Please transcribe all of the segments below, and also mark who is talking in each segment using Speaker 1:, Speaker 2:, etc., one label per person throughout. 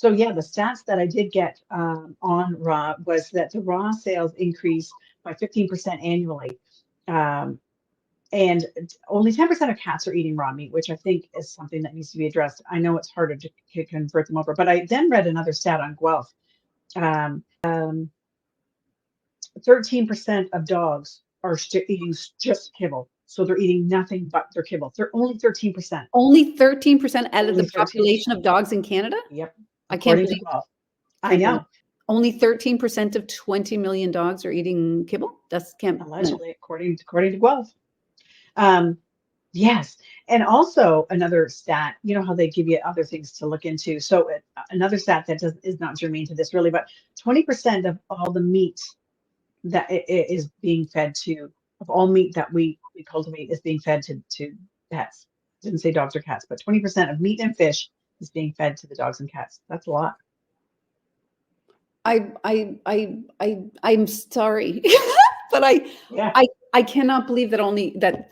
Speaker 1: So yeah, the stats that I did get on raw was that the raw sales increased by 15% annually. Um, and only 10% of cats are eating raw meat, which I think is something that needs to be addressed. I know it's harder to convert them over, but I then read another stat on Guelph. Um, 13% of dogs are eating just kibble. So they're eating nothing but their kibble. They're only 13%.
Speaker 2: Only 13% out of
Speaker 1: Only
Speaker 2: the
Speaker 1: 13%.
Speaker 2: population of dogs in Canada?
Speaker 1: Yep.
Speaker 2: I can't
Speaker 1: According to
Speaker 2: believe
Speaker 1: Guelph. I know.
Speaker 2: Only 13% of 20 million dogs are eating kibble? That's can't
Speaker 1: Allegedly, according to Guelph. Yes. And also another stat, you know how they give you other things to look into. So another stat that is not germane to this really, but 20% of all the meat that is being fed to, of all meat that we cultivate is being fed to pets. Didn't say dogs or cats, but 20% of meat and fish is being fed to the dogs and cats. That's a lot.
Speaker 2: I'm sorry, but
Speaker 1: Yeah.
Speaker 2: I cannot believe that only that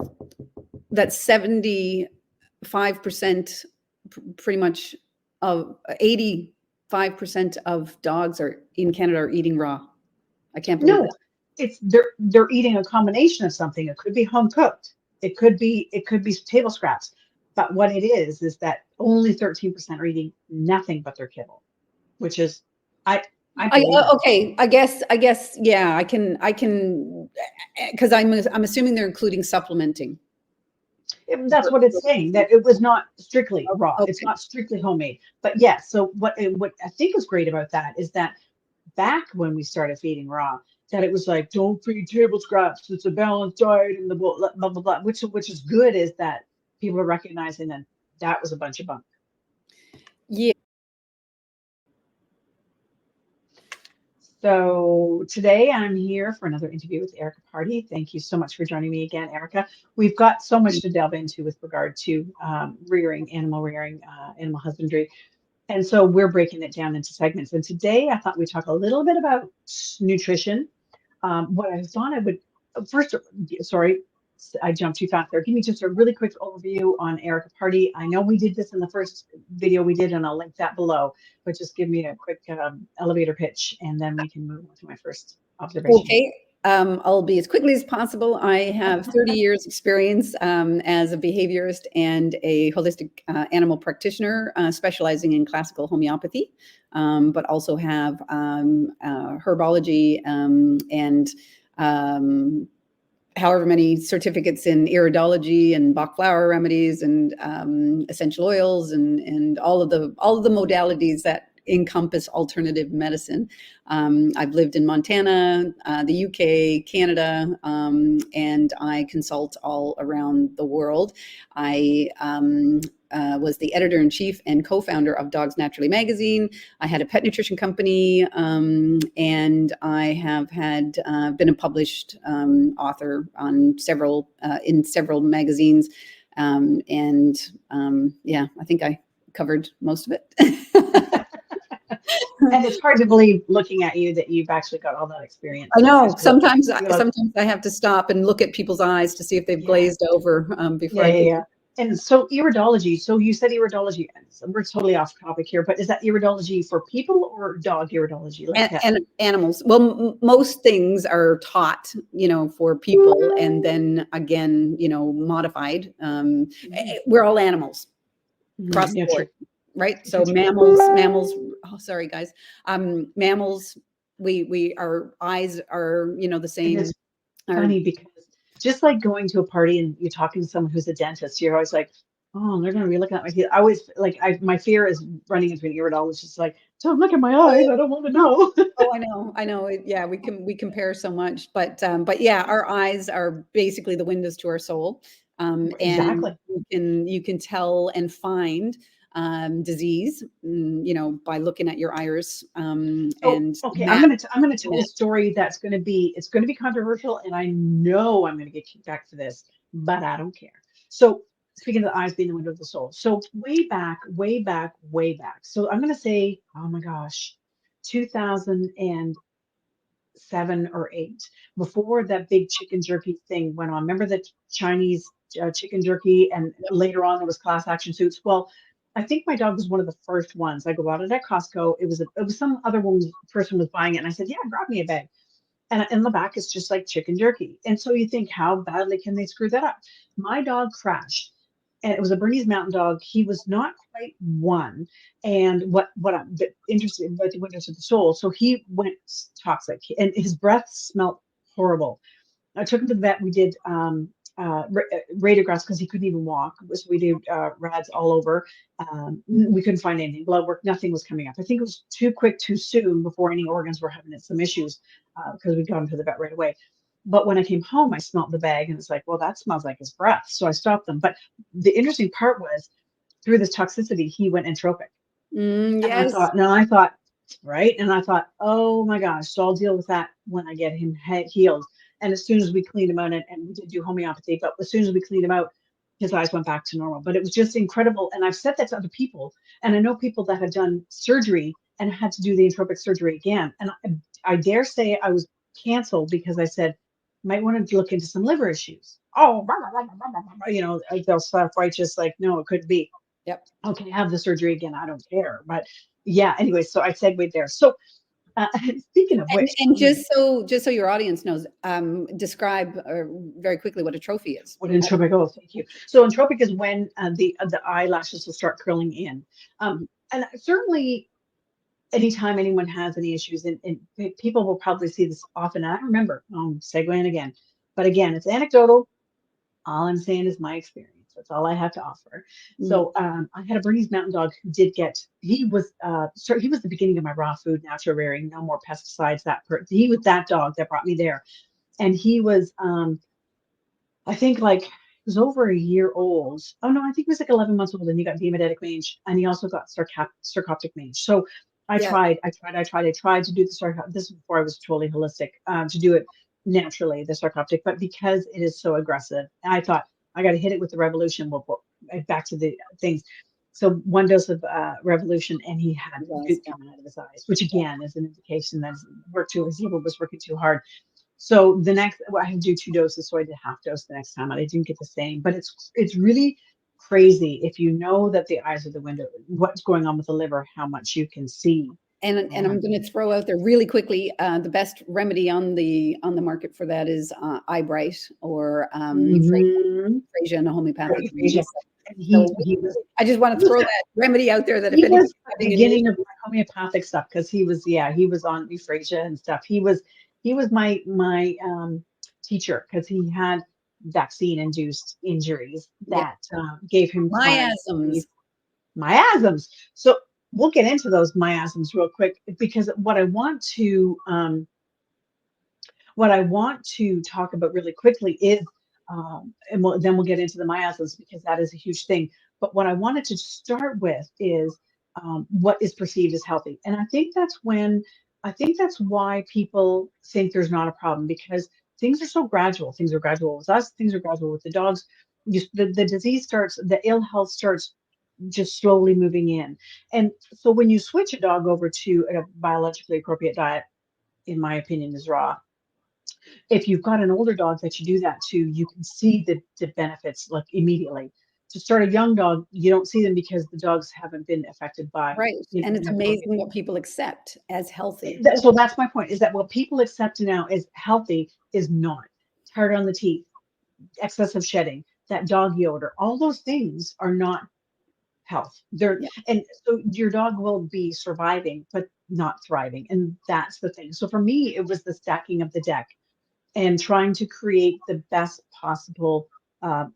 Speaker 2: 75% pretty much of 85% of dogs are in Canada are eating raw. I can't believe
Speaker 1: No,
Speaker 2: it.
Speaker 1: it's they're eating a combination of something. It could be home cooked. It could be table scraps. But what it is that only 13% are eating nothing but their kibble, which is I believe that.
Speaker 2: Okay. I guess. Yeah. I can. Because I'm assuming they're including supplementing.
Speaker 1: That's what it's saying, that it was not strictly raw.
Speaker 2: Okay.
Speaker 1: It's not strictly homemade. But yes, so what I think is great about that is that back when we started feeding raw, that it was like, don't feed table scraps. It's a balanced diet and the blah, blah, blah, blah, which is good, is that people are recognizing that that was a bunch of bunk.
Speaker 2: Yeah.
Speaker 1: So today I'm here for another interview with Erika Party. Thank you so much for joining me again, Erika. We've got so much to delve into with regard to animal rearing, animal husbandry. And so we're breaking it down into segments. And today I thought we'd talk a little bit about nutrition. What I thought I would first, sorry, I jumped too fast there. Give me just a really quick overview on Erika Party. I know we did this in the first video we did, and I'll link that below, but just give me a quick elevator pitch, and then we can move on to my first observation.
Speaker 2: Okay. I'll be as quickly as possible. I have 30 years experience as a behaviorist and a holistic animal practitioner, specializing in classical homeopathy, but also have herbology and however many certificates in iridology and Bach flower remedies and essential oils and all of the modalities that encompass alternative medicine. I've lived in Montana, the UK, Canada, and I consult all around the world. I was the editor-in-chief and co-founder of Dogs Naturally magazine. I had a pet nutrition company, and I have had been a published author on several magazines. Yeah, I think I covered most of it.
Speaker 1: And it's hard to believe, looking at you, that you've actually got all that experience.
Speaker 2: I know. Sometimes I have to stop and look at people's eyes to see if they've glazed over before I can.
Speaker 1: Yeah. And so iridology. So you said iridology. We're totally off topic here, but is that iridology for people or dog iridology?
Speaker 2: And animals. Well, most things are taught, for people, and then again, modified. We're all animals across the board. Right. So mammals. Oh, sorry, guys. Mammals. Our eyes are, the same.
Speaker 1: And it's funny because just like going to a party and you're talking to someone who's a dentist, you're always like, oh, they're going to be looking at my teeth. I always my fear is running into an iridologist. Like, don't look at my eyes. I don't want to know.
Speaker 2: Oh, I know. Yeah, we compare so much, but yeah, our eyes are basically the windows to our soul.
Speaker 1: Exactly.
Speaker 2: And you can tell and find disease, by looking at your iris.
Speaker 1: Okay, I'm going to tell a story that's going to be controversial, and I know I'm going to get kicked back for this, but I don't care. So speaking of the eyes being the window of the soul, so way back. So I'm going to say, oh my gosh, 2007 or 8, before that big chicken jerky thing went on. Remember the Chinese chicken jerky, and later on there was class action suits. Well, I think my dog was one of the first ones. I go out it at Costco. It was some other person was buying it, and I said, "Yeah, grab me a bag." And in the back, it's just like chicken jerky. And so you think, how badly can they screw that up? My dog crashed, and it was a Bernese Mountain Dog. He was not quite one. And what I'm interested, what went into the soul. So he went toxic, and his breath smelled horrible. I took him to the vet. We did radiographs because he couldn't even walk. So we did rads all over. We couldn't find anything. Blood work, nothing was coming up. I think it was too quick, too soon before any organs were having some issues because we got him to the vet right away. But when I came home, I smelled the bag and it's like, well, that smells like his breath. So I stopped them. But the interesting part was through this toxicity, he went entropic. And
Speaker 2: Yes.
Speaker 1: I thought, right. And I thought, oh my gosh, so I'll deal with that when I get him healed. And as soon as we cleaned him out, and we did do homeopathy, but as soon as we cleaned him out, his eyes went back to normal. But it was just incredible. And I've said that to other people. And I know people that have done surgery and had to do the entropic surgery again. And I dare say I was canceled because I said, might want to look into some liver issues. Oh, they'll self-righteous, like, no, it couldn't be.
Speaker 2: Yep.
Speaker 1: Okay, have the surgery again. I don't care. But yeah, anyway, so I segued there. So uh, speaking of which,
Speaker 2: And just so your audience knows, describe very quickly what a trophy is.
Speaker 1: what entropic? Oh, thank you. So entropic is when the eyelashes will start curling in, and certainly anytime anyone has any issues, and people will probably see this often. I remember segueing again, but again, it's anecdotal. All I'm saying is my experience. That's all I have to offer. So I had a Bernese Mountain Dog who did he was he was the beginning of my raw food, natural rearing, no more pesticides. He was that dog that brought me there. And he was, I think like, he was over a year old. Oh no, I think he was like 11 months old and he got Demodetic mange and he also got sarcoptic mange. So I
Speaker 2: Yeah.
Speaker 1: tried to do the sarcoptic. This is before I was totally holistic, to do it naturally, the sarcoptic, but because it is so aggressive, I thought I got to hit it with the revolution. Back to the things. So one dose of revolution, and he had goop coming out of his eyes, which again is an indication that his liver was working too hard. So I had to do 2 doses, so I did half dose the next time, and I didn't get the same. But it's really crazy if you know that the eyes are the window. What's going on with the liver? How much you can see.
Speaker 2: And I'm going to throw out there really quickly, the best remedy on the market for that is Eyebright or euphrasia and a homeopathic. I just want to throw that remedy out there that
Speaker 1: he was the beginning of homeopathic stuff because he was on euphrasia and stuff. He was my teacher because he had vaccine induced injuries that gave him miasms. So we'll get into those miasms real quick because what I want to talk about really quickly is, and then we'll get into the miasms because that is a huge thing. But what I wanted to start with is what is perceived as healthy, and I think that's why people think there's not a problem because things are so gradual. Things are gradual with us. Things are gradual with the dogs. The disease starts, the ill health starts just slowly moving in. And so when you switch a dog over to a biologically appropriate diet, in my opinion, is raw. If you've got an older dog that you do that to, you can see the benefits like immediately. To start a young dog, you don't see them because the dogs haven't been affected by.
Speaker 2: Right. And it's amazing what people accept as healthy.
Speaker 1: So that's my point, is that what people accept now as healthy is not. Hard on the teeth, excessive shedding, that doggy odor, all those things are not health. And so your dog will be surviving, but not thriving. And that's the thing. So for me, it was the stacking of the deck and trying to create the best possible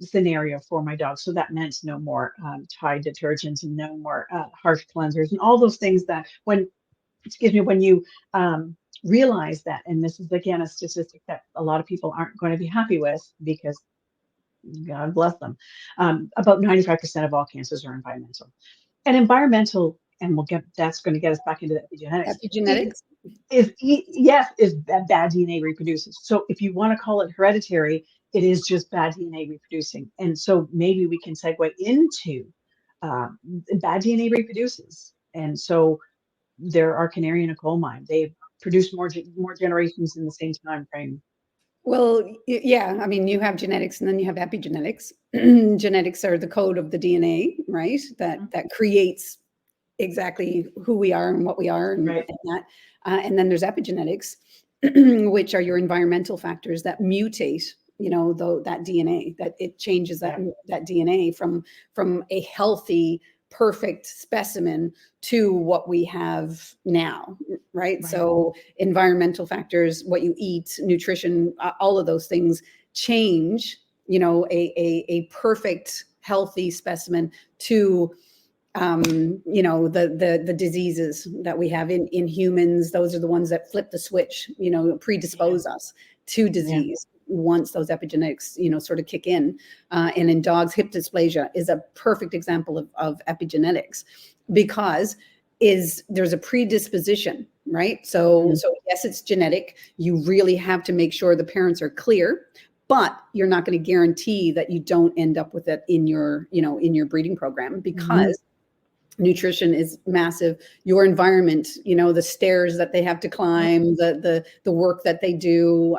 Speaker 1: scenario for my dog. So that meant no more Tide detergents and no more harsh cleansers and all those things that when you realize that, and this is again a statistic that a lot of people aren't going to be happy with because God bless them, about 95% of all cancers are environmental. And environmental, and that's going to get us back into the epigenetics.
Speaker 2: Epigenetics
Speaker 1: is bad DNA reproduces. So if you want to call it hereditary, it is just bad DNA reproducing. And so maybe we can segue into bad DNA reproduces. And so there are canary in a coal mine. They produce more generations in the same time frame.
Speaker 2: Well, yeah, I mean, you have genetics and then you have epigenetics. Genetics are the code of the DNA, right? That creates exactly who we are and what we are, and,
Speaker 1: Right.
Speaker 2: and that. And then there's epigenetics, which are your environmental factors that mutate, that DNA, that it changes that DNA from a healthy, perfect specimen to what we have now, right? So environmental factors, what you eat, nutrition, all of those things change, a perfect, healthy specimen to the diseases that we have in humans. Those are the ones that flip the switch, predispose us to disease once those epigenetics, sort of kick in. And in dogs, hip dysplasia is a perfect example of epigenetics, because there's a predisposition, right? So yes, it's genetic. You really have to make sure the parents are clear, but you're not going to guarantee that you don't end up with it in your breeding program, because nutrition is massive. Your environment, the stairs that they have to climb, the work that they do,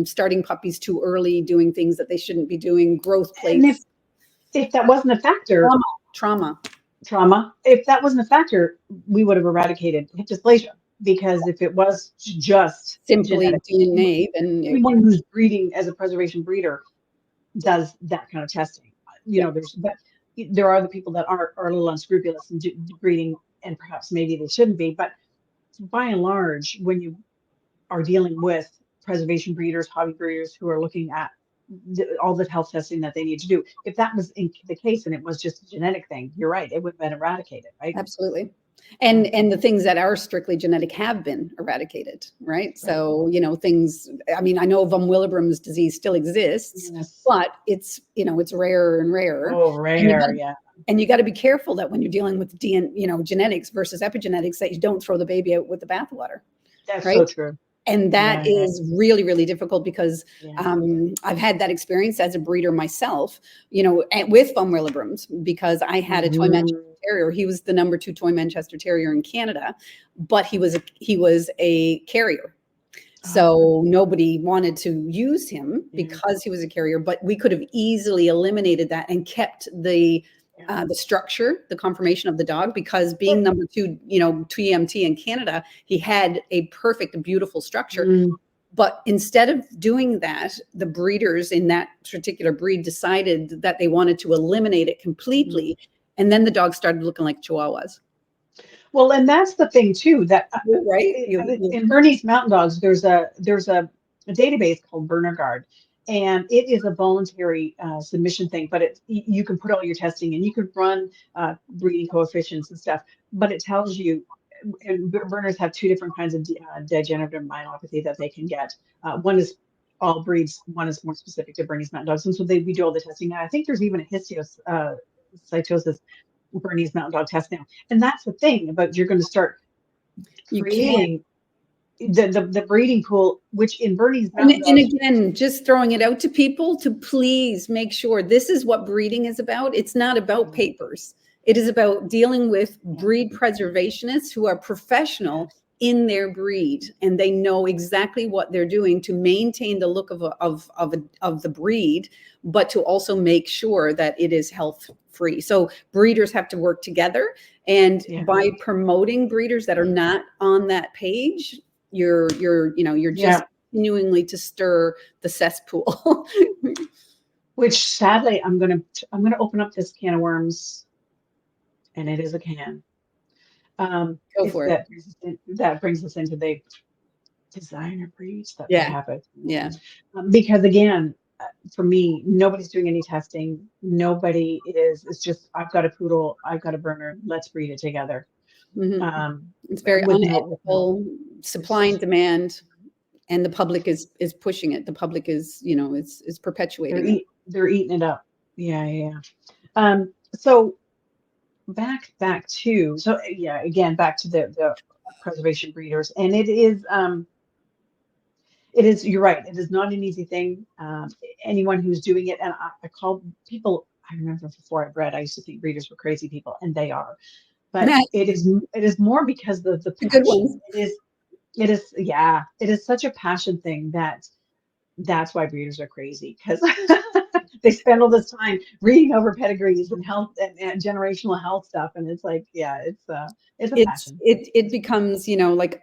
Speaker 2: starting puppies too early, doing things that they shouldn't be doing, growth plates.
Speaker 1: And if that wasn't a factor,
Speaker 2: trauma,
Speaker 1: if that wasn't a factor, we would have eradicated hip dysplasia. Because if it was just
Speaker 2: simply
Speaker 1: genetic,
Speaker 2: DNA, then
Speaker 1: anyone who's breeding as a preservation breeder does that kind of testing. There are the people that are a little unscrupulous in breeding, and perhaps maybe they shouldn't be. But by and large, when you are dealing with preservation breeders, hobby breeders who are looking at all the health testing that they need to do, if that was the case and it was just a genetic thing, you're right, it would have been eradicated, right?
Speaker 2: Absolutely. And the things that are strictly genetic have been eradicated, right? So, things, I mean, I know von Willebrand's disease still exists, but it's rarer and rarer.
Speaker 1: Oh, rare,
Speaker 2: And you got to be careful that when you're dealing with genetics versus epigenetics, that you don't throw the baby out with the bathwater.
Speaker 1: That's
Speaker 2: right?
Speaker 1: so true.
Speaker 2: And that is really, really difficult, because I've had that experience as a breeder myself, with von Willebrand's, because I had a toy Manchester Terrier. He was the number 2 toy Manchester Terrier in Canada, but he was a carrier. So nobody wanted to use him because he was a carrier, but we could have easily eliminated that and kept the structure, the conformation of the dog, because being number 2, TMT in Canada, he had a perfect, beautiful structure. But instead of doing that, the breeders in that particular breed decided that they wanted to eliminate it completely. And then the dog started looking like Chihuahuas.
Speaker 1: Well, and that's the thing too, that
Speaker 2: right
Speaker 1: in Bernese Mountain Dogs, there's a database called BurnerGuard, and it is a voluntary submission thing. But you can put all your testing and you can run breeding coefficients and stuff. But it tells you, and Berners have 2 different kinds of degenerative myelopathy that they can get. One is all breeds. One is more specific to Bernese Mountain Dogs, and so we do all the testing. And I think there's even a histiocytosis Bernese Mountain Dog test now. And that's the thing about, you're going to start creating the breeding pool, which in Bernese Mountain Dogs.
Speaker 2: And again, just throwing it out to people to please make sure this is what breeding is about. It's not about papers. It is about dealing with breed preservationists who are professional in their breed, and they know exactly what they're doing to maintain the look of the breed, but to also make sure that it is health free. So breeders have to work together, and by promoting breeders that are not on that page, you're just continually to stir the cesspool.
Speaker 1: Which sadly, I'm gonna open up this can of worms, and it is a can.
Speaker 2: Go for it.
Speaker 1: That brings us into the designer breeds that we have it. Because again, for me, nobody's doing any testing. Nobody is. It's just, I've got a poodle, I've got a burner. Let's breed it together.
Speaker 2: It's very unethical, supply and demand, and the public is pushing it. The public is is perpetuating it.
Speaker 1: They're eating it up. So back to back to the preservation breeders, and it is you're right, it is not an easy thing. Anyone who's doing it, and I call people, I remember before I bred, I used to think breeders were crazy people, and they are, but it is more because the
Speaker 2: good ones.
Speaker 1: it is such a passion thing that that's why breeders are crazy, because they spend all this time reading over pedigrees and health and generational health stuff, and it's like, yeah, it's a passion.
Speaker 2: It becomes, like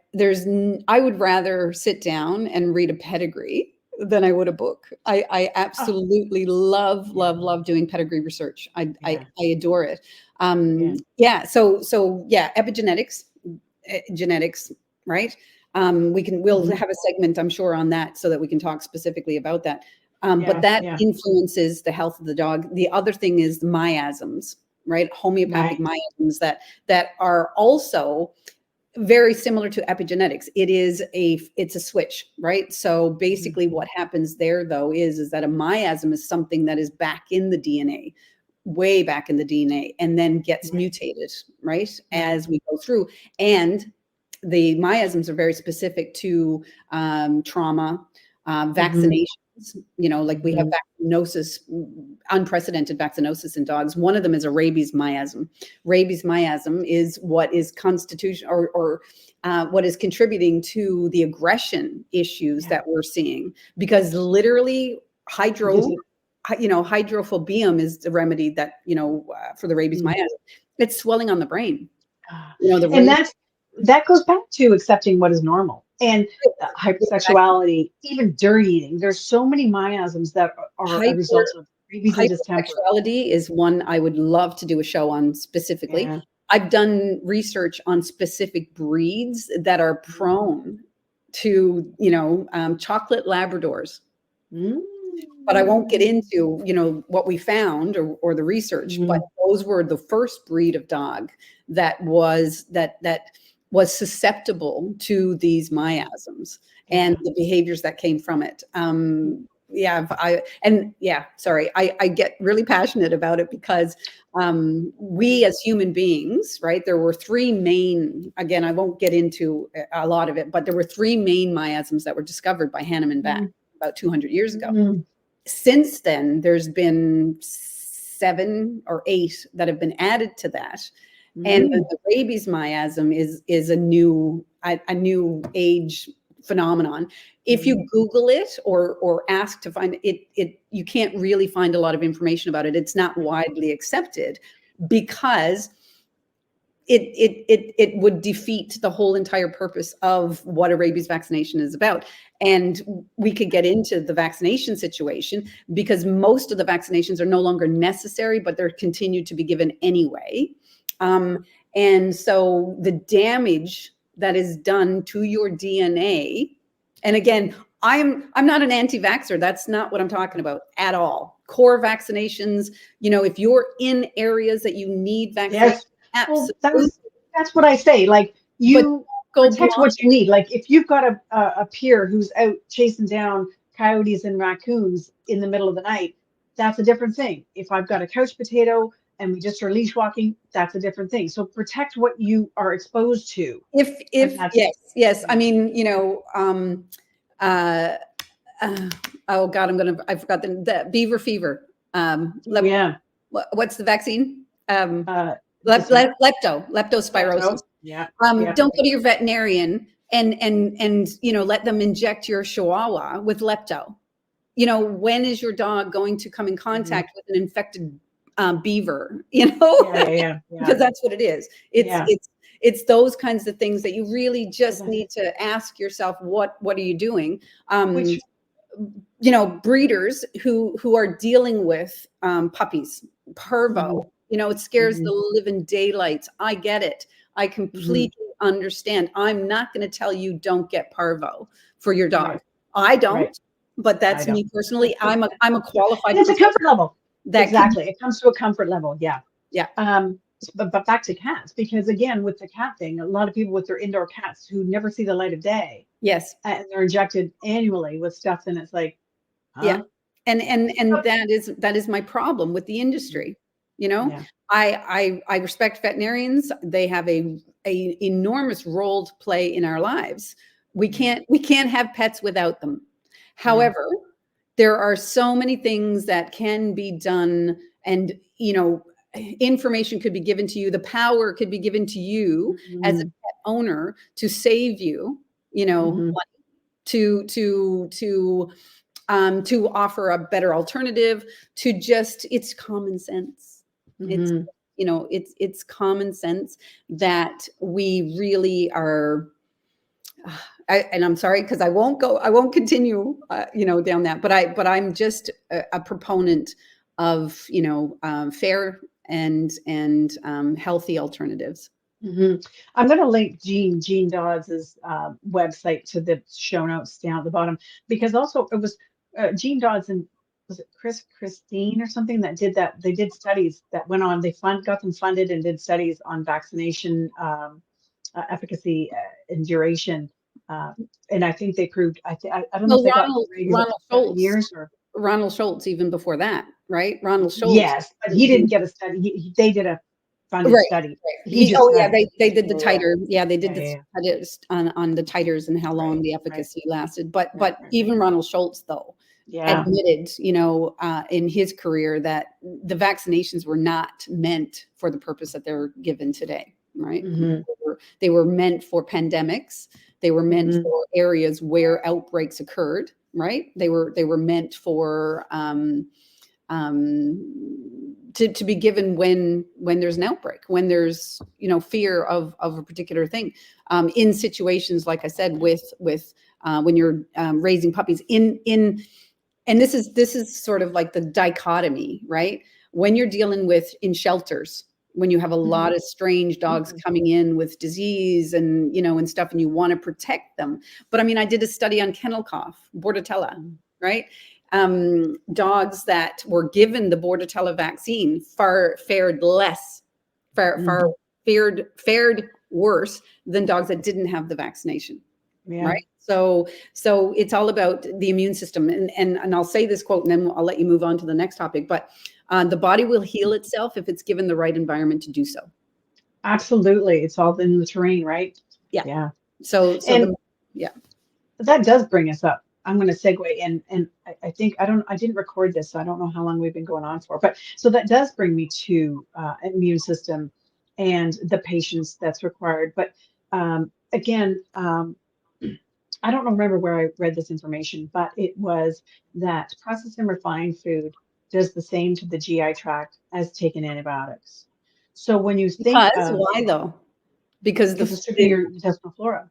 Speaker 2: I would rather sit down and read a pedigree than I would a book. I
Speaker 1: Oh,
Speaker 2: absolutely love doing pedigree research.
Speaker 1: yeah,
Speaker 2: I adore it.
Speaker 1: yeah,
Speaker 2: Yeah. So yeah, epigenetics, genetics, right? We'll
Speaker 1: mhm,
Speaker 2: have a segment, I'm sure, on that so that we can talk specifically about that. But
Speaker 1: yeah,
Speaker 2: that
Speaker 1: yeah,
Speaker 2: influences the health of the dog. The other thing is the miasms, right? Homeopathic
Speaker 1: right,
Speaker 2: miasms that are also very similar to epigenetics. It's a switch, right? So
Speaker 1: mhm,
Speaker 2: basically what happens there though is that a miasm is something that is back in the DNA, way back in the DNA, and then gets
Speaker 1: right,
Speaker 2: mutated, right?
Speaker 1: right,
Speaker 2: As we go through. And the miasms are very specific to trauma,
Speaker 1: mhm,
Speaker 2: vaccinations. Like we have
Speaker 1: mhm,
Speaker 2: vaccinosis, unprecedented vaccinosis in dogs. One of them is a rabies miasm. Rabies miasm is what is constitution or what is contributing to the aggression issues
Speaker 1: yeah,
Speaker 2: that we're seeing, because literally
Speaker 1: because it,
Speaker 2: hydrophobium is the remedy that, for the rabies
Speaker 1: mm,
Speaker 2: miasm. It's swelling on the brain.
Speaker 1: ah.
Speaker 2: The
Speaker 1: And
Speaker 2: rabies.
Speaker 1: that goes back to accepting what is normal and hypersexuality, even dirty eating. There's so many miasms that are a
Speaker 2: Hyper
Speaker 1: result of rabies and distemper.
Speaker 2: Hypersexuality is one I would love to do a show on specifically.
Speaker 1: Yeah.
Speaker 2: I've done research on specific breeds that are prone to, chocolate Labradors,
Speaker 1: Mm.
Speaker 2: but I won't get into, what we found or the research, but
Speaker 1: Mhm.
Speaker 2: those were the first breed of dog that was susceptible to these miasms and
Speaker 1: Yeah.
Speaker 2: the behaviors that came from it. I get really passionate about it because we as human beings, right? There were three main, again, I won't get into a lot of it, but there were three main miasms that were discovered by Hahnemann and Beck
Speaker 1: Mm.
Speaker 2: about 200 years ago.
Speaker 1: Mm.
Speaker 2: Since then, there's been 7 or 8 that have been added to that. And
Speaker 1: Mm.
Speaker 2: the rabies miasm is a new age phenomenon. If
Speaker 1: Mm.
Speaker 2: you Google it or ask to find it, you can't really find a lot of information about it. It's not widely accepted because it would defeat the whole entire purpose of what a rabies vaccination is about. And we could get into the vaccination situation because most of the vaccinations are no longer necessary, but they're continued to be given anyway. And so the damage that is done to your DNA, and again, I'm not an anti-vaxxer. That's not what I'm talking about at all. Core vaccinations, if you're in areas that you need vaccination,
Speaker 1: Yes. Well,
Speaker 2: absolutely.
Speaker 1: that's what I say. Like,
Speaker 2: But
Speaker 1: you
Speaker 2: go
Speaker 1: protect
Speaker 2: blind.
Speaker 1: what you need. Like, if you've got a peer who's out chasing down coyotes and raccoons in the middle of the night, that's a different thing. If I've got a couch potato and we just are leash walking, that's a different thing. So protect what you are exposed to, and
Speaker 2: If
Speaker 1: that's
Speaker 2: yes. I
Speaker 1: yeah.
Speaker 2: mean, uh, oh God, I forgot the beaver fever.
Speaker 1: Oh yeah.
Speaker 2: What's the vaccine?
Speaker 1: Uh, Dysentery.
Speaker 2: Leptospirosis.
Speaker 1: Lepto. Yeah.
Speaker 2: Don't go to your veterinarian and let them inject your chihuahua with lepto. When is your dog going to come in
Speaker 1: Mhm.
Speaker 2: contact with an infected beaver?
Speaker 1: Yeah. Yeah. Yeah. Yeah.
Speaker 2: Because that's what it is.
Speaker 1: Yeah.
Speaker 2: It's those kinds of things that you really
Speaker 1: Well,
Speaker 2: just need to ask yourself, what are you doing?
Speaker 1: which
Speaker 2: Breeders who are dealing with puppies,
Speaker 1: mhm,
Speaker 2: parvo, it scares the
Speaker 1: mhm,
Speaker 2: living daylights. I get it. I
Speaker 1: mhm,
Speaker 2: completely understand. I'm not going to tell you don't get parvo for your dog.
Speaker 1: right,
Speaker 2: I
Speaker 1: right.
Speaker 2: don't, but
Speaker 1: I
Speaker 2: that's
Speaker 1: don't.
Speaker 2: me personally. I'm a qualified
Speaker 1: It's a
Speaker 2: professional
Speaker 1: comfort level.
Speaker 2: that can,
Speaker 1: Exactly. It comes to a comfort level. Yeah.
Speaker 2: yeah,
Speaker 1: But back to cats, because again, with the cat thing, a lot of people with their indoor cats who never see the light of day,
Speaker 2: yes.
Speaker 1: and they're injected annually with stuff, and it's like,
Speaker 2: Yeah.
Speaker 1: huh?
Speaker 2: And
Speaker 1: Oh,
Speaker 2: that is my problem with the industry. You know,
Speaker 1: yeah.
Speaker 2: I respect veterinarians. They have a enormous role to play in our lives.
Speaker 1: Yeah.
Speaker 2: We can't have pets without them.
Speaker 1: Yeah.
Speaker 2: However, there are so many things that can be done, and information could be given to you. The power could be given to you as a
Speaker 1: Mhm,
Speaker 2: pet owner to save you,
Speaker 1: mhm,
Speaker 2: money, to to offer a better alternative to just, it's common sense. It's, it's common sense that we really are, and I'm sorry, because I won't continue, down that, but I'm just a proponent of, fair and healthy alternatives.
Speaker 1: I'm going to link Jean Dodds's website to the show notes down at the bottom, because also it was Jean Dodds and was it Christine or something that did that. They did studies that went on. They got them funded and did studies on vaccination efficacy and duration. And I think they proved. I don't know if they got
Speaker 2: Ronald Schultz,
Speaker 1: years or
Speaker 2: Ronald Schultz even before that, right? Ronald Schultz.
Speaker 1: Yes, but he didn't get a study. They did a funded study.
Speaker 2: They did the titer. Yeah, they did the studies on the titers and how long the efficacy lasted. But even Ronald Schultz, though, admitted, in his career that the vaccinations were not meant for the purpose that they're given today, right? They were meant for pandemics. They were meant for areas where outbreaks occurred, right? They were meant for to be given when there's an outbreak, when there's fear of a particular thing, in situations like I said with when you're raising puppies and this is sort of like the dichotomy, right? When you're dealing with in shelters, when you have a lot of strange dogs coming in with disease and and stuff, and you want to protect them. But I mean, I did a study on kennel cough, Bordetella, right? Dogs that were given the Bordetella vaccine fared worse than dogs that didn't have the vaccination. Right. So it's all about the immune system. And I'll say this quote, and then I'll let you move on to the next topic. But the body will heal itself if it's given the right environment to do so.
Speaker 1: Absolutely. It's all in the terrain, right?
Speaker 2: Yeah.
Speaker 1: That does bring us up. I'm going to segue and I think I didn't record this, so I don't know how long we've been going on for, but so that does bring me to immune system and the patience that's required. But again, I don't remember where I read this information, but it was that processed and refined food does the same to the GI tract as taking antibiotics. So when you think
Speaker 2: why though? Because
Speaker 1: it's stripping your intestinal flora.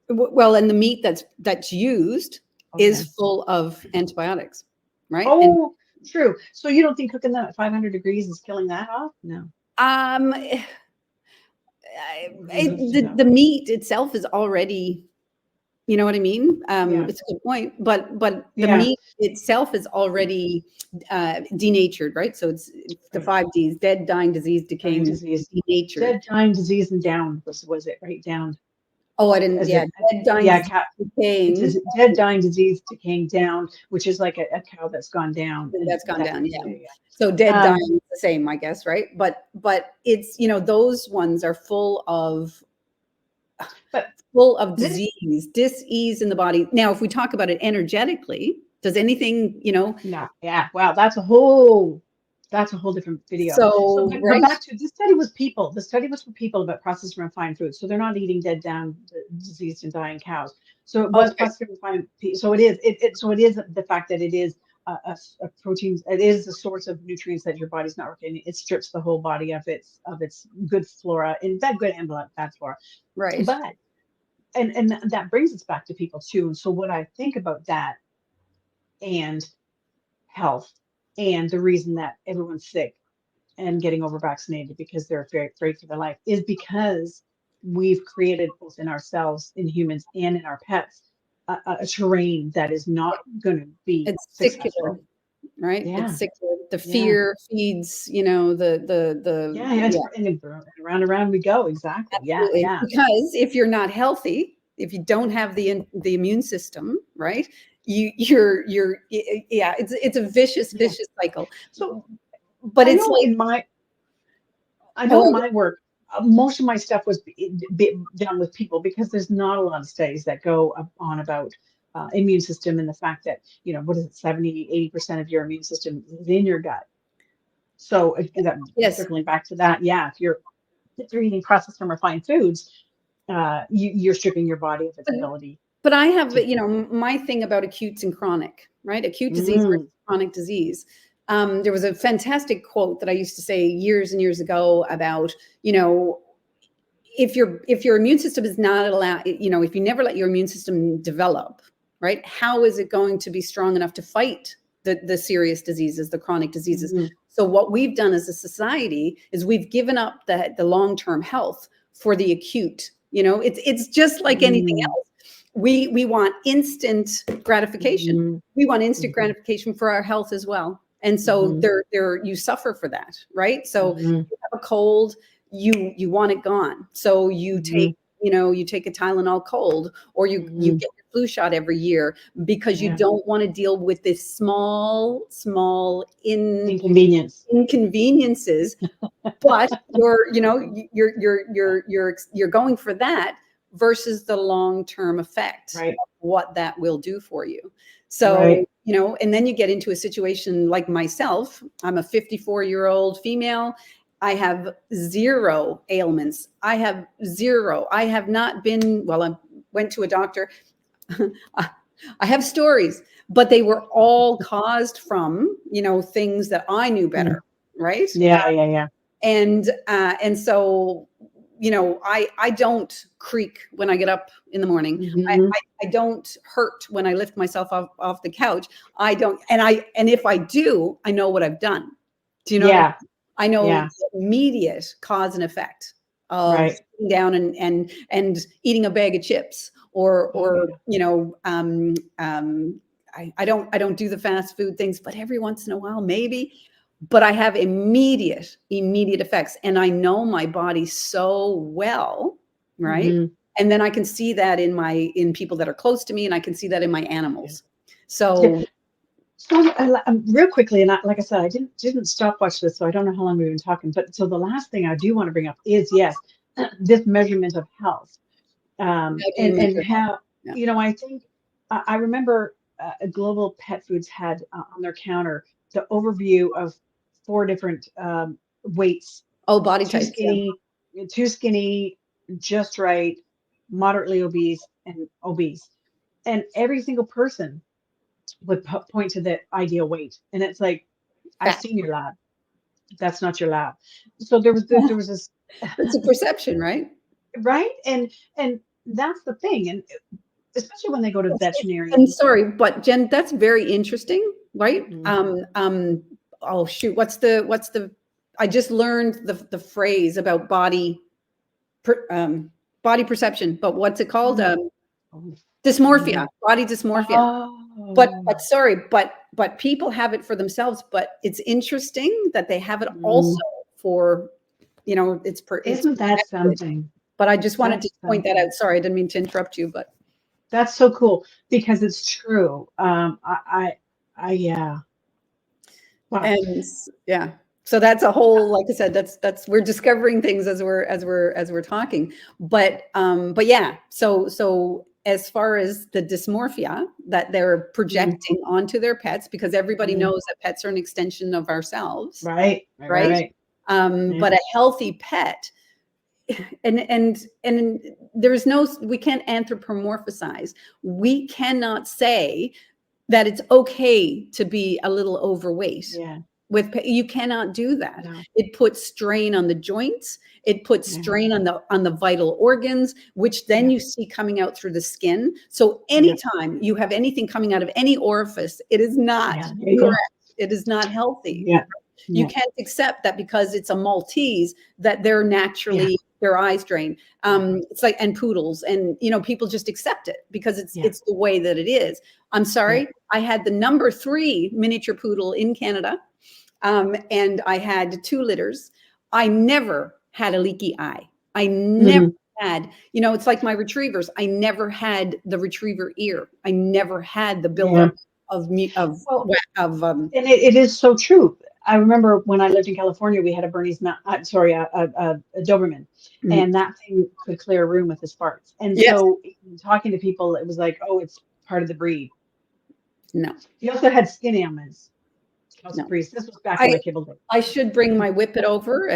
Speaker 2: Well, and the meat that's used is full of antibiotics, right?
Speaker 1: Oh, true. So you don't think cooking that at 500 degrees is killing that off? No.
Speaker 2: The meat itself is already, you know what I mean? It's a good point, but the meat itself is already denatured, right? So it's the 5 Ds: dead, dying, diseased, decaying, denatured.
Speaker 1: Dead, dying, disease, and down was it right? Down.
Speaker 2: Oh, I didn't. Dead, dying, decaying.
Speaker 1: Dead, dying, disease, decaying, down, which is like a cow that's gone down.
Speaker 2: That's gone down. Yeah. So dead, dying is the same, I guess, right? But it's those ones are full of disease, dis-ease in the body. Now, if we talk about it energetically, does anything, No.
Speaker 1: Yeah. Wow. That's a whole different video. So back to this study was people. The study was for people about processed and refined foods. So they're not eating dead, down, diseased, and dying cows. So it was processed and refined. So it is the fact that it is a protein. It is the source of nutrients that your body's not working. It strips the whole body of its good flora, in fact, good and bad flora.
Speaker 2: Right.
Speaker 1: But and that brings us back to people too. And so what I think about that and health and the reason that everyone's sick and getting over vaccinated because they're very afraid for their life is because we've created both in ourselves, in humans, and in our pets a terrain that is not going to be
Speaker 2: successful. Right?
Speaker 1: Yeah.
Speaker 2: It's secular. The fear feeds, and
Speaker 1: around we go. Exactly.
Speaker 2: Absolutely.
Speaker 1: Yeah.
Speaker 2: Because if you're not healthy, if you don't have the immune system, right? It's a vicious cycle.
Speaker 1: So,
Speaker 2: but it's
Speaker 1: in my work, most of my stuff was done with people because there's not a lot of studies that go on about immune system and the fact that, 70-80% of your immune system is in your gut. So circling back to that, if you're eating processed and refined foods, you're stripping your body of its ability.
Speaker 2: But I have, my thing about acutes and chronic, right? Acute disease versus chronic disease. There was a fantastic quote that I used to say years and years ago about, if your immune system is not allowed, if you never let your immune system develop, right, how is it going to be strong enough to fight the serious diseases, the chronic diseases? So what we've done as a society is we've given up the long-term health for the acute. It's just like anything else. We want instant gratification. We want instant gratification for our health as well. And so you suffer for that, right? So you have a cold, you want it gone. So you take, you take a Tylenol cold, or you get your flu shot every year because you don't want to deal with this small inconveniences, but you're going for that versus the long-term effect of what that will do for you. So, and then you get into a situation like myself. I'm a 54-year-old female. I have 0 ailments. I have not been, I went to a doctor. I have stories, but they were all caused from, things that I knew better. Right.
Speaker 1: Yeah.
Speaker 2: And so, I don't creak when I get up in the morning. I don't hurt when I lift myself off the couch. I don't. And if I do, I know what I've done. Do you know?
Speaker 1: Yeah.
Speaker 2: I know the immediate cause and effect of sitting down and eating a bag of chips or I don't do the fast food things, but every once in a while, maybe. But I have immediate effects, and I know my body so well, right? And then I can see that in people that are close to me, and I can see that in my animals. So
Speaker 1: real quickly, and like I said, I didn't stopwatch this, so I don't know how long we've been talking. But so the last thing I do want to bring up is this measurement of health, and how I think I remember Global Pet Foods had on their counter the overview of 4 different weights.
Speaker 2: Body types.
Speaker 1: Too skinny, just right, moderately obese, and obese, and every single person would point to the ideal weight, and it's like, I've seen your lab. That's not your lab. So there was this.
Speaker 2: It's a perception, right?
Speaker 1: Right, and that's the thing, and especially when they go to veterinarian.
Speaker 2: And sorry, but Jen, that's very interesting, right? Oh shoot, what's the? I just learned the phrase about body perception, but what's it called? Dysmorphia, body dysmorphia. But sorry, but people have it for themselves. But it's interesting that they have it also for,
Speaker 1: Isn't that something?
Speaker 2: But I just wanted to point that out. Sorry, I didn't mean to interrupt you, but
Speaker 1: that's so cool because it's true. Yeah. Wow.
Speaker 2: And yeah. So that's a whole, like I said, that's we're discovering things as we're talking. But yeah. So as far as the dysmorphia that they're projecting onto their pets, because everybody knows that pets are an extension of ourselves.
Speaker 1: Right.
Speaker 2: But a healthy pet, and there's we can't anthropomorphize. We cannot say that it's okay to be a little overweight. You cannot do that. No. It puts strain on the joints. It puts strain on the vital organs, which then you see coming out through the skin. So anytime you have anything coming out of any orifice, it is not correct. It is not healthy. You can't accept that because it's a Maltese that they're naturally their eyes drain. It's like, and poodles, and people just accept it because it's the way that it is. I'm sorry, I had the number 3 miniature poodle in Canada. And I had 2 litters. I never had a leaky eye. I never had, it's like my retrievers. I never had the retriever ear. I never had the buildup of
Speaker 1: and it is so true. I remember when I lived in California, we had a Bernese, a Doberman, and that thing could clear a room with his farts. And so talking to people, it was like, oh, it's part of the breed.
Speaker 2: No.
Speaker 1: He also had skin ailments.
Speaker 2: No.
Speaker 1: This was back in my kibble day.
Speaker 2: I should bring my whippet over.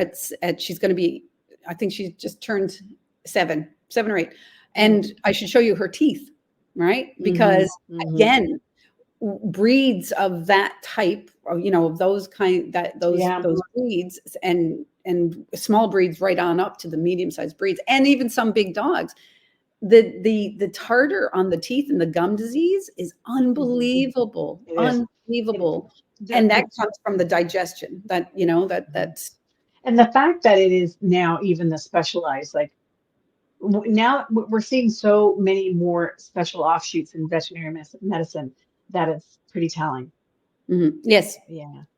Speaker 2: She's going to be, I think she just turned 7 or 8, and I should show you her teeth, right? Because again, breeds of that type, or, of those those breeds, and small breeds right on up to the medium-sized breeds, and even some big dogs. The tartar on the teeth and the gum disease is unbelievable, unbelievable. And that comes from the digestion, that's.
Speaker 1: And the fact that it is now even the specialized, like now we're seeing so many more special offshoots in veterinary medicine that it's pretty telling.
Speaker 2: Yes.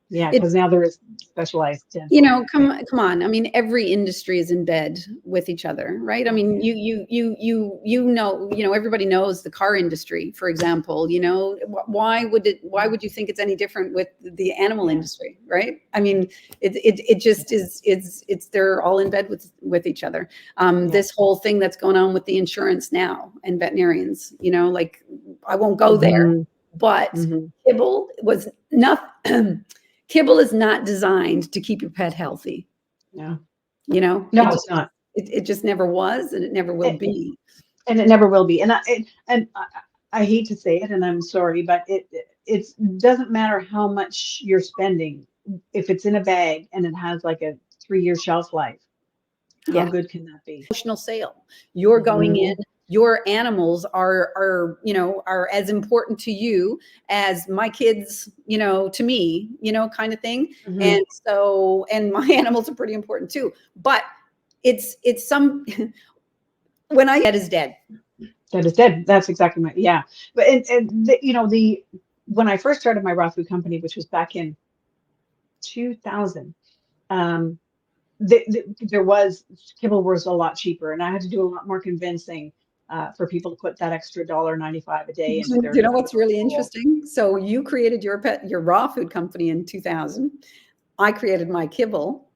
Speaker 1: Yeah, because now there is specialized dental.
Speaker 2: Come on. I mean, every industry is in bed with each other, right? I mean, everybody knows the car industry, for example. Why would you think it's any different with the animal industry, right? I mean, it just is. They're all in bed with each other. This whole thing that's going on with the insurance now and veterinarians, like, I won't go there, but kibble was not. Kibble is not designed to keep your pet healthy.
Speaker 1: No.
Speaker 2: No,
Speaker 1: it's not.
Speaker 2: It just never was, and it never will be.
Speaker 1: And it never will be. And I hate to say it, and I'm sorry, but it doesn't matter how much you're spending if it's in a bag and it has like a 3-year shelf life. How good can that be?
Speaker 2: Emotional sale. You're going in. Your animals are as important to you as my kids, to me, kind of thing. And so, and my animals are pretty important too. But it's when that is dead.
Speaker 1: That is dead. That's exactly right. Yeah. But when I first started my raw food company, which was back in 2000, there was kibble was a lot cheaper, and I had to do a lot more convincing for people to put that extra $1.95 a day into their.
Speaker 2: You know what's really interesting? So you created your raw food company in 2000. I created my kibble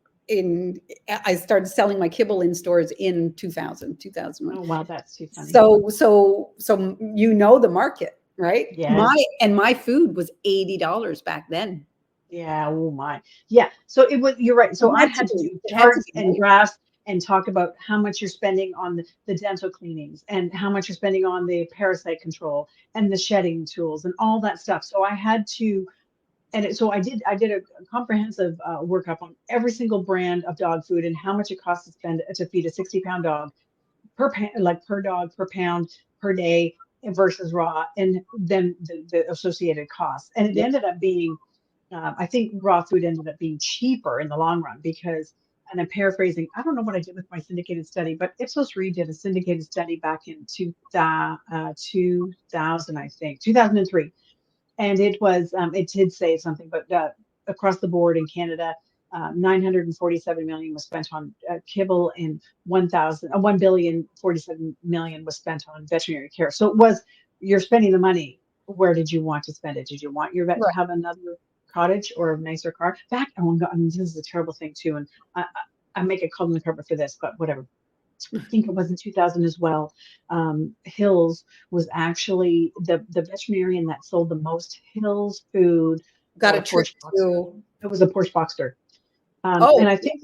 Speaker 2: I started selling my kibble in stores in 2001.
Speaker 1: Oh wow, that's too funny.
Speaker 2: So the market, right?
Speaker 1: Yeah.
Speaker 2: My food was $80 back then.
Speaker 1: Yeah. Oh my. Yeah. So it was. You're right. So I had to do charts and graphs and talk about how much you're spending on the dental cleanings and how much you're spending on the parasite control and the shedding tools and all that stuff. So I had to, so I did a comprehensive workup on every single brand of dog food and how much it costs to feed a 60-pound dog per dog per pound per day versus raw, and then the associated costs. And it ended up being, I think raw food ended up being cheaper in the long run because, and I'm paraphrasing, I don't know what I did with my syndicated study, but Ipsos Reid did a syndicated study back in 2000, I think, 2003. And it was, it did say something, but across the board in Canada, 947 million was spent on kibble and 1,047 million was spent on veterinary care. So it was, you're spending the money. Where did you want to spend it? Did you want your vet to have another cottage or a nicer car? This is a terrible thing too. And I make a column cover for this, but whatever. I think it was in 2000 as well. Hills was actually the veterinarian that sold the most Hills food.
Speaker 2: Got a trick too.
Speaker 1: It was a Porsche Boxster. And I think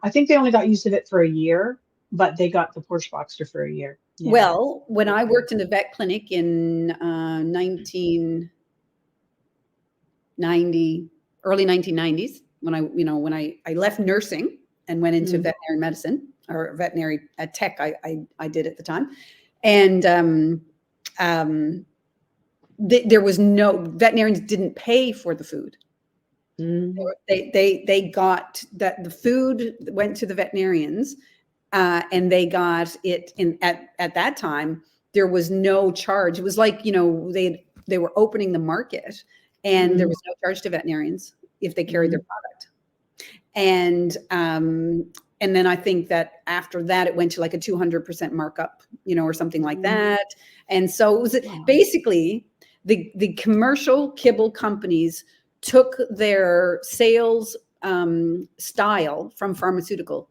Speaker 1: I think they only got use of it for a year, but they got the Porsche Boxster for a year. Yeah.
Speaker 2: Well, when I worked in the vet clinic in 1990, early 1990s, when I left nursing and went into veterinary medicine, or veterinary tech, I did at the time. And there was no, veterinarians didn't pay for the food. They got that, the food went to the veterinarians, and they got it at that time. There was no charge. It was like, they were opening the market, and there was no charge to veterinarians if they carried their product. And then I think that after that, it went to like a 200% markup, or something like that. And so it was basically the commercial kibble companies took their sales style from the pharmaceutical,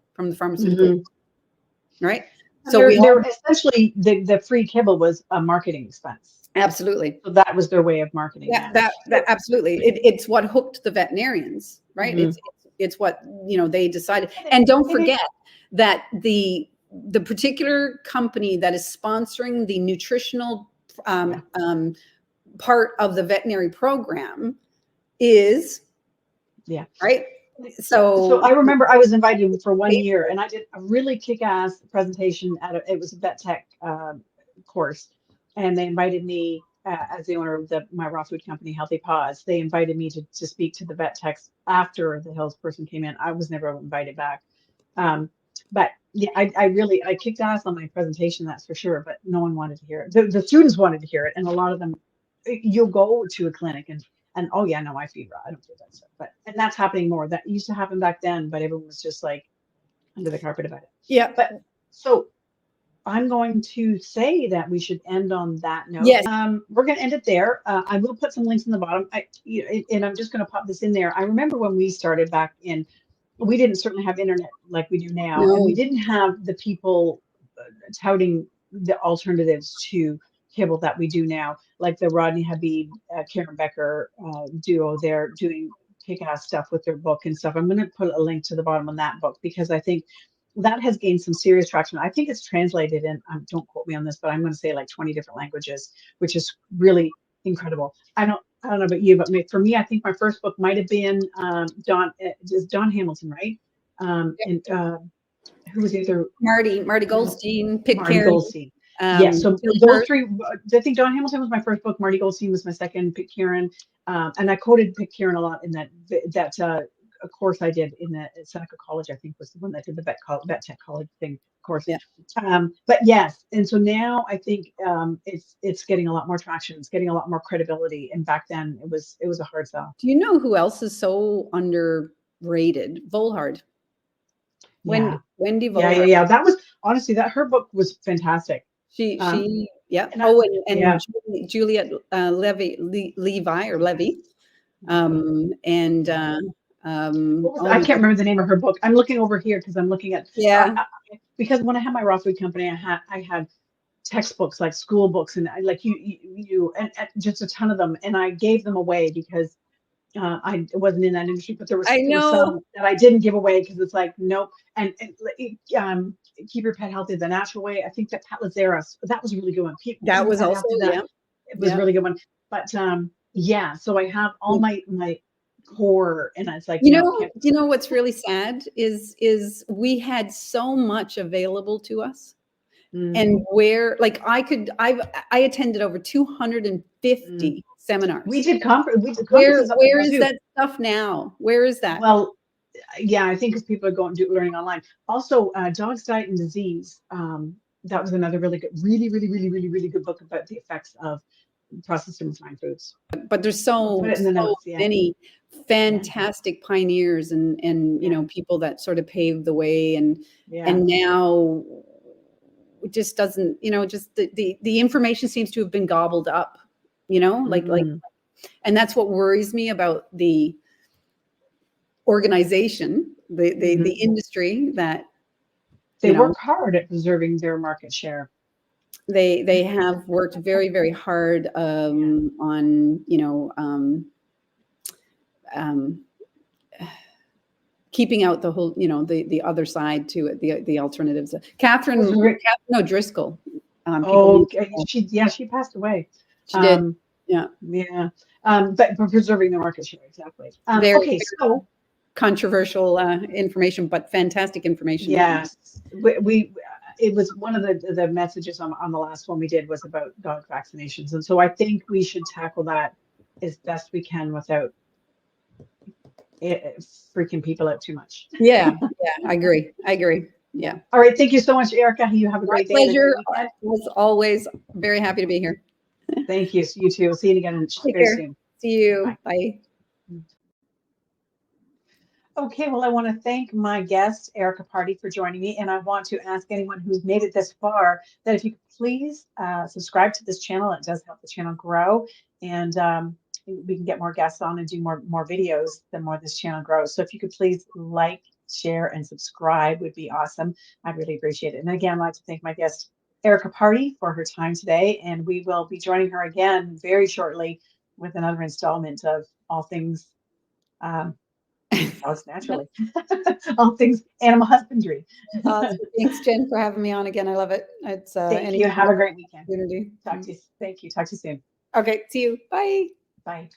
Speaker 2: right? So
Speaker 1: they're essentially the free kibble was a marketing expense.
Speaker 2: Absolutely.
Speaker 1: So that was their way of marketing.
Speaker 2: Yeah, that absolutely. It's what hooked the veterinarians, right? It's what they decided. And don't forget that the particular company that is sponsoring the nutritional part of the veterinary program is,
Speaker 1: Yeah.
Speaker 2: right.
Speaker 1: So I remember I was invited for 1 year, and I did a really kick-ass presentation at it was a vet tech course, and they invited me as the owner of my raw food company, Healthy Paws. They invited me to speak to the vet techs after the Hills person came in. I was never invited back, but yeah, I kicked ass on my presentation, that's for sure. But no one wanted to hear it. The students wanted to hear it, and a lot of them. You'll go to a clinic and oh yeah, no, I feed raw. I don't do that stuff. And that's happening more. That used to happen back then, but everyone was just like under the carpet about it.
Speaker 2: Yeah.
Speaker 1: But so I'm going to say that we should end on that note.
Speaker 2: Yes.
Speaker 1: We're going to end it there. I will put some links in the bottom. And I'm just going to pop this in there. I remember when we started back in, we didn't certainly have internet like we do now,
Speaker 2: No.
Speaker 1: and we didn't have the people touting the alternatives to kibble that we do now, like the Rodney Habib, Karen Becker duo. They're doing kick-ass stuff with their book and stuff. I'm going to put a link to the bottom on that book because I think that has gained some serious traction. I think it's translated in, don't quote me on this, but I'm going to say like 20 different languages, which is really incredible. I don't know about you, but for me, I think my first book might have been Don Hamilton, right? And who was the other?
Speaker 2: Marty Goldstein, Pitcairn.
Speaker 1: Marty Goldstein. Yeah, so those three. I think Don Hamilton was my first book. Marty Goldstein was my second. Pitcairn, and I quoted Pitcairn a lot in that a course I did in the Seneca College. I think was the one that did the vet tech college thing course.
Speaker 2: Yeah.
Speaker 1: But yes, and so now I think it's getting a lot more traction. It's getting a lot more credibility. And back then it was a hard sell.
Speaker 2: Do you know who else is so underrated? Volhard.
Speaker 1: Yeah.
Speaker 2: Wendy Volhard.
Speaker 1: Yeah. That was honestly her book was fantastic.
Speaker 2: She yeah.
Speaker 1: And
Speaker 2: Juliet Levi.
Speaker 1: I can't remember the name of her book. I'm looking over here because I'm looking at because when I had my raw food company, I had textbooks like school books and like you and just a ton of them, and I gave them away because I wasn't in that industry, but there was some that I didn't give away because it's like nope. And keep your pet healthy the natural way. I think that Lazarus, that was a really good one.
Speaker 2: That was also
Speaker 1: it was a really good one. But so I have all my core, and it's like
Speaker 2: you know what's really sad is we had so much available to us. And where like I attended over 250 seminars.
Speaker 1: We did conferences.
Speaker 2: Where is that stuff now? Where is that?
Speaker 1: Well, yeah, I think because people are learning online. Also, Dog's Diet and Disease. That was another really good, really good book about the effects of processed and refined foods.
Speaker 2: But there's so many fantastic pioneers and you know people that sort of paved the way and now it just doesn't, just the information seems to have been gobbled up, like and that's what worries me about the organization, the industry, that
Speaker 1: they work hard at preserving their market share.
Speaker 2: They have worked very, very hard on keeping out the whole, the other side to it, the alternatives. Catherine O'Driscoll.
Speaker 1: She passed away.
Speaker 2: She did.
Speaker 1: But for preserving the market share, exactly. So
Speaker 2: controversial information, but fantastic information.
Speaker 1: Yes, it was one of the messages on the last one we did was about dog vaccinations, and so I think we should tackle that as best we can without freaking people out too much.
Speaker 2: Yeah, I agree. Yeah.
Speaker 1: All right. Thank you so much, Erika. You have a great day.
Speaker 2: Pleasure. As always, very happy to be here.
Speaker 1: Thank you. You too. We'll see you again very soon.
Speaker 2: See you. Bye.
Speaker 1: Okay, well, I want to thank my guest, Erika Party, for joining me. And I want to ask anyone who's made it this far that if you could please subscribe to this channel. It does help the channel grow. And we can get more guests on and do more videos, the more this channel grows. So if you could please like, share, and subscribe would be awesome. I'd really appreciate it. And again, I'd like to thank my guest, Erika Party, for her time today. And we will be joining her again very shortly with another installment of All Things naturally. All things animal husbandry.
Speaker 2: Thanks, Jen, for having me on again. I love it. It's
Speaker 1: thank you. Have a great weekend.
Speaker 2: Opportunity.
Speaker 1: Thank you. Talk to you soon.
Speaker 2: Okay, see you. Bye.
Speaker 1: Bye.